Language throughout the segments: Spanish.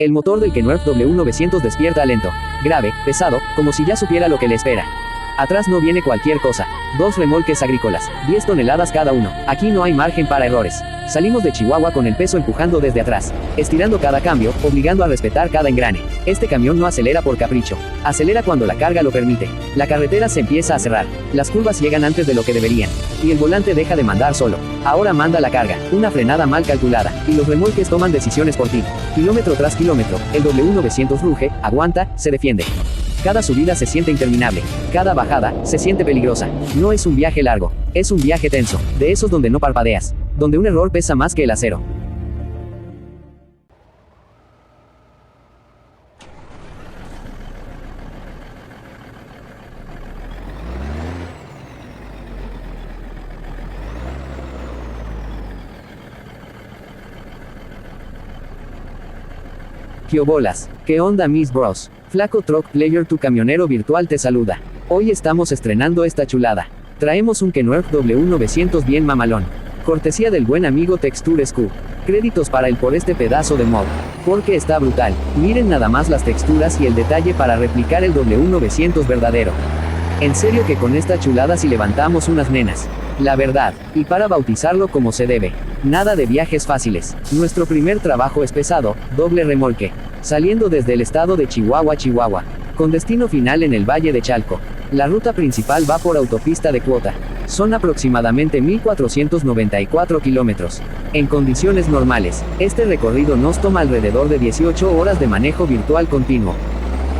El motor del Kenworth W900 despierta lento, grave, pesado, como si ya supiera lo que le espera. Atrás no viene cualquier cosa. 2 remolques agrícolas, 10 toneladas cada uno. Aquí no hay margen para errores. Salimos de Chihuahua con el peso empujando desde atrás, estirando cada cambio, obligando a respetar cada engrane. Este camión no acelera por capricho. Acelera cuando la carga lo permite. La carretera se empieza a cerrar. Las curvas llegan antes de lo que deberían. Y el volante deja de mandar solo. Ahora manda la carga. Una frenada mal calculada. Y los remolques toman decisiones por ti. Kilómetro tras kilómetro, el W900 ruge, aguanta, se defiende. Cada subida se siente interminable. Cada bajada se siente peligrosa. No es un viaje largo. Es un viaje tenso. De esos donde no parpadeas. Donde un error pesa más que el acero. ¿Qué bolas? ¿Qué onda mis bros? Flaco Truck Player, tu camionero virtual te saluda. Hoy estamos estrenando esta chulada. Traemos un Kenworth W900 bien mamalón. Cortesía del buen amigo Texture SQ. Créditos para él por este pedazo de mod. Porque está brutal. Miren nada más las texturas y el detalle para replicar el W900 verdadero. En serio que con esta chulada si levantamos unas nenas. La verdad. Y para bautizarlo como se debe. Nada de viajes fáciles. Nuestro primer trabajo es pesado, doble remolque. Saliendo desde el estado de Chihuahua, con destino final en el Valle de Chalco. La ruta principal va por autopista de cuota. Son aproximadamente 1494 kilómetros. En condiciones normales, este recorrido nos toma alrededor de 18 horas de manejo virtual continuo.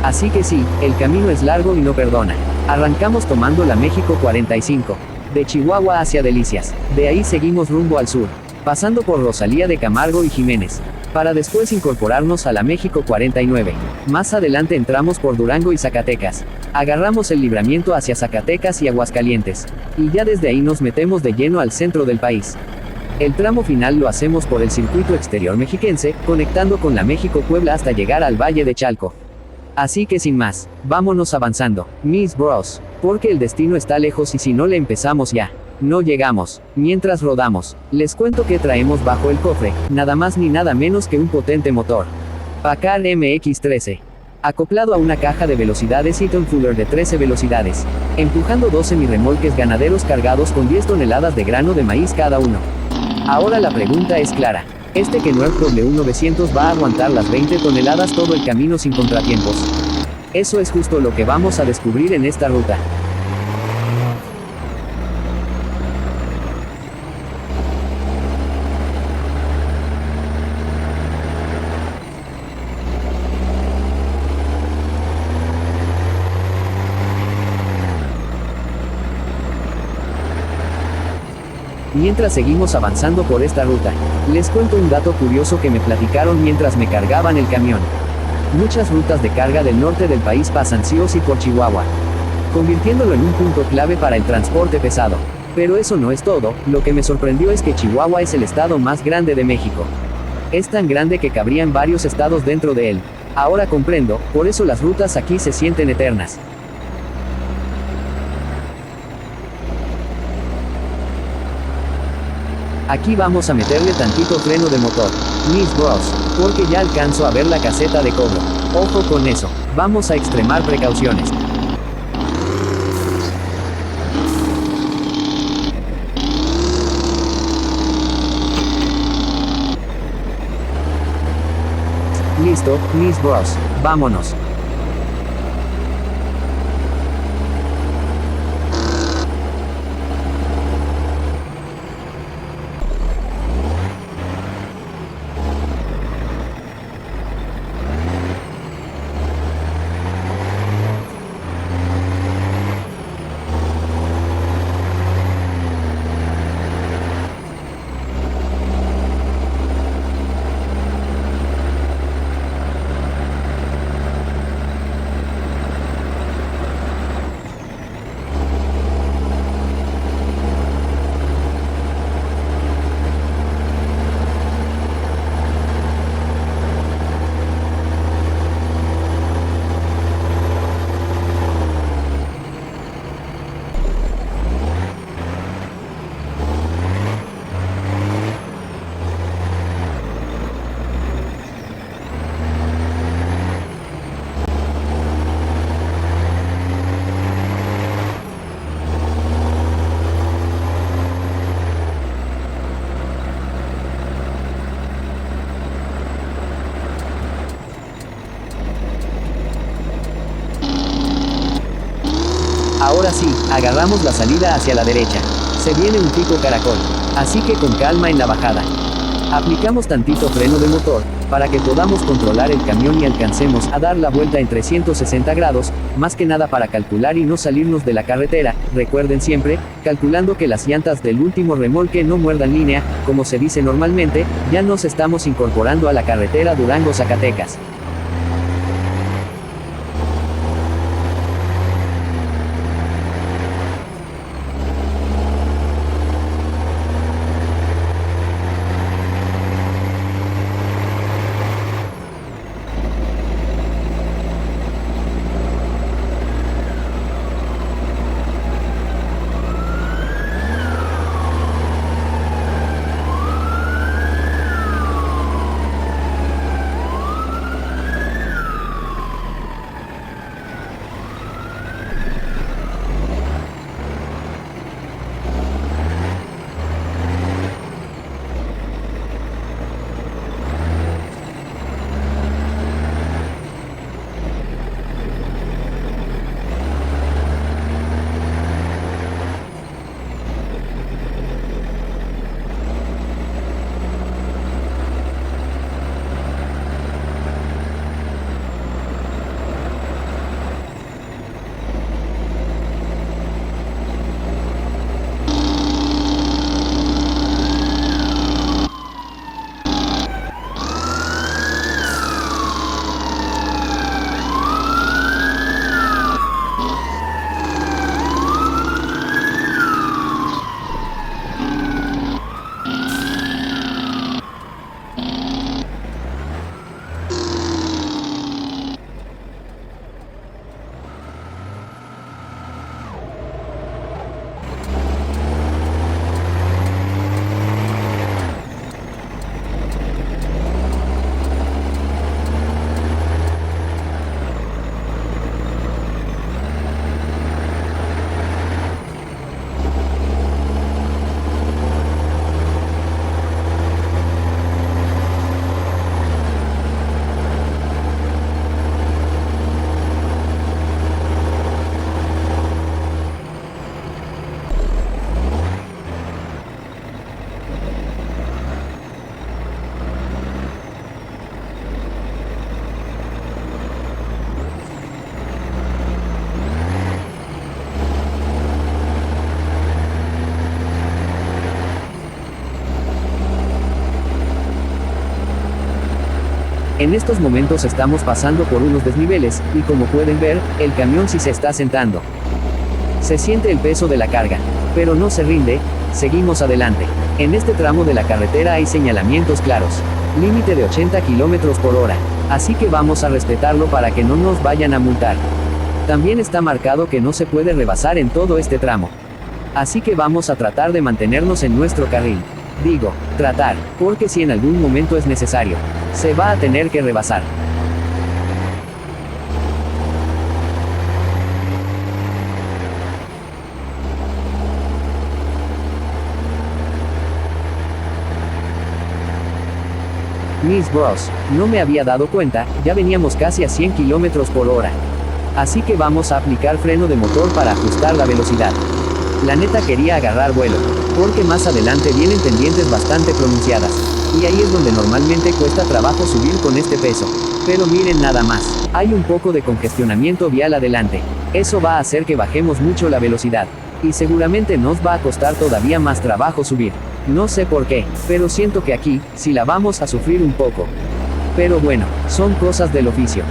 Así que sí, el camino es largo y no perdona. Arrancamos tomando la México 45. De Chihuahua hacia Delicias. De ahí seguimos rumbo al sur, pasando por Rosalía de Camargo y Jiménez, para después incorporarnos a la México 49. Más adelante entramos por Durango y Zacatecas. Agarramos el libramiento hacia Zacatecas y Aguascalientes. Y ya desde ahí nos metemos de lleno al centro del país. El tramo final lo hacemos por el circuito exterior mexiquense, conectando con la México-Puebla hasta llegar al Valle de Chalco. Así que sin más, vámonos avanzando, mis bros, porque el destino está lejos y si no le empezamos ya, no llegamos. Mientras rodamos, les cuento que traemos bajo el cofre, nada más ni nada menos que un potente motor Packard MX-13, acoplado a una caja de velocidades Eaton Fuller de 13 velocidades, empujando 12 semirremolques ganaderos cargados con 10 toneladas de grano de maíz cada uno. Ahora la pregunta es clara. ¿Este Kenworth W900 va a aguantar las 20 toneladas todo el camino sin contratiempos? Eso es justo lo que vamos a descubrir en esta ruta. Mientras seguimos avanzando por esta ruta, les cuento un dato curioso que me platicaron mientras me cargaban el camión. Muchas rutas de carga del norte del país pasan sí o sí por Chihuahua, convirtiéndolo en un punto clave para el transporte pesado. Pero eso no es todo, lo que me sorprendió es que Chihuahua es el estado más grande de México. Es tan grande que cabrían varios estados dentro de él. Ahora comprendo, por eso las rutas aquí se sienten eternas. Aquí vamos a meterle tantito freno de motor, mis bros, porque ya alcanzo a ver la caseta de cobro. Ojo con eso, vamos a extremar precauciones. Listo, mis bros, vámonos. Ahora sí, agarramos la salida hacia la derecha. Se viene un pico caracol. Así que con calma en la bajada. Aplicamos tantito freno de motor, para que podamos controlar el camión y alcancemos a dar la vuelta en 360 grados, más que nada para calcular y no salirnos de la carretera. Recuerden siempre, calculando que las llantas del último remolque no muerdan línea, como se dice normalmente, ya nos estamos incorporando a la carretera Durango-Zacatecas. En estos momentos estamos pasando por unos desniveles, y como pueden ver, el camión sí se está sentando. Se siente el peso de la carga, pero no se rinde, seguimos adelante. En este tramo de la carretera hay señalamientos claros. Límite de 80 km por hora. Así que vamos a respetarlo para que no nos vayan a multar. También está marcado que no se puede rebasar en todo este tramo. Así que vamos a tratar de mantenernos en nuestro carril. Digo, tratar, porque si en algún momento es necesario, se va a tener que rebasar. Miss Bros, no me había dado cuenta, ya veníamos casi a 100 km por hora. Así que vamos a aplicar freno de motor para ajustar la velocidad. La neta quería agarrar vuelo, porque más adelante vienen pendientes bastante pronunciadas, y ahí es donde normalmente cuesta trabajo subir con este peso. Pero miren nada más, hay un poco de congestionamiento vial adelante. Eso va a hacer que bajemos mucho la velocidad, y seguramente nos va a costar todavía más trabajo subir. No sé por qué, pero siento que aquí, sí la vamos a sufrir un poco. Pero bueno, son cosas del oficio.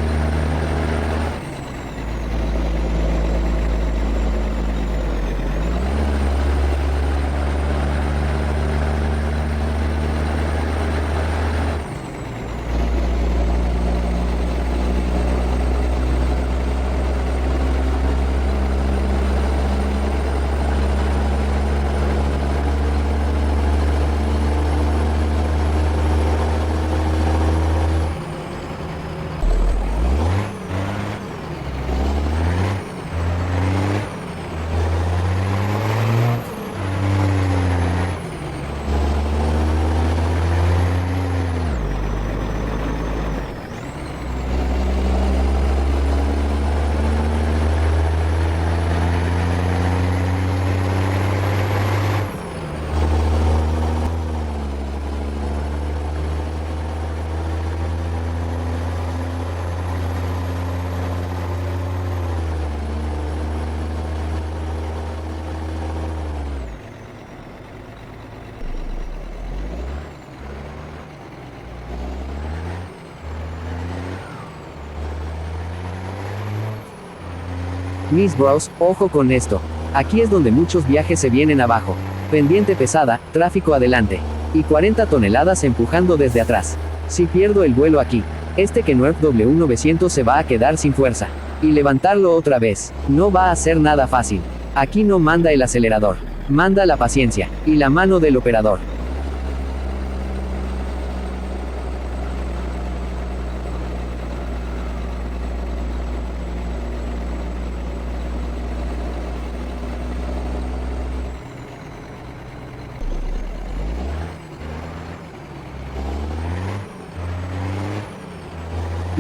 Mis bros, ojo con esto. Aquí es donde muchos viajes se vienen abajo. Pendiente pesada, tráfico adelante. Y 40 toneladas empujando desde atrás. Si pierdo el vuelo aquí, este Kenworth W900 se va a quedar sin fuerza. Y levantarlo otra vez, no va a ser nada fácil. Aquí no manda el acelerador. Manda la paciencia, y la mano del operador.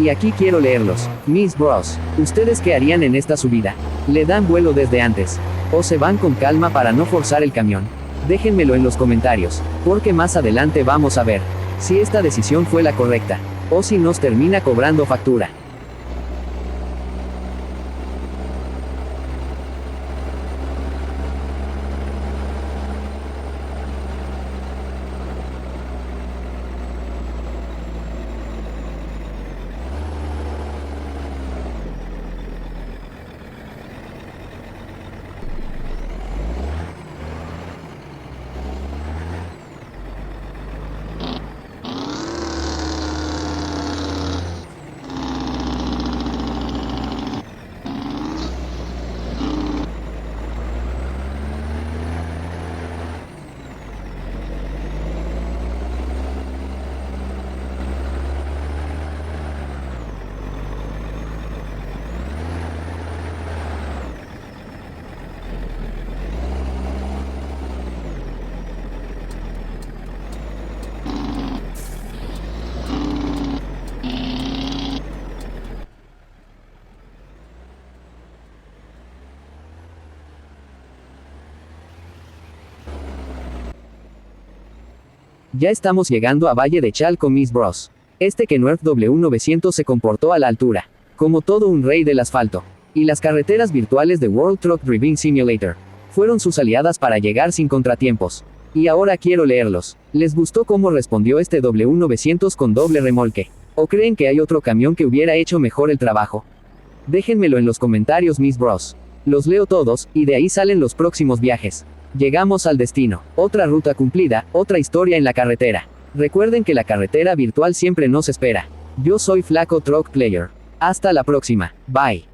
Y aquí quiero leerlos. Mis bros, ¿ustedes qué harían en esta subida? ¿Le dan vuelo desde antes? ¿O se van con calma para no forzar el camión? Déjenmelo en los comentarios, porque más adelante vamos a ver si esta decisión fue la correcta, o si nos termina cobrando factura. Ya estamos llegando a Valle de Chalco, mis bros. Este Kenworth W900 se comportó a la altura, como todo un rey del asfalto. Y las carreteras virtuales de World Truck Driving Simulator fueron sus aliadas para llegar sin contratiempos. Y ahora quiero leerlos. ¿Les gustó cómo respondió este W900 con doble remolque? ¿O creen que hay otro camión que hubiera hecho mejor el trabajo? Déjenmelo en los comentarios, mis bros. Los leo todos, y de ahí salen los próximos viajes. Llegamos al destino. Otra ruta cumplida, otra historia en la carretera. Recuerden que la carretera virtual siempre nos espera. Yo soy Flaco Truck Player. Hasta la próxima. Bye.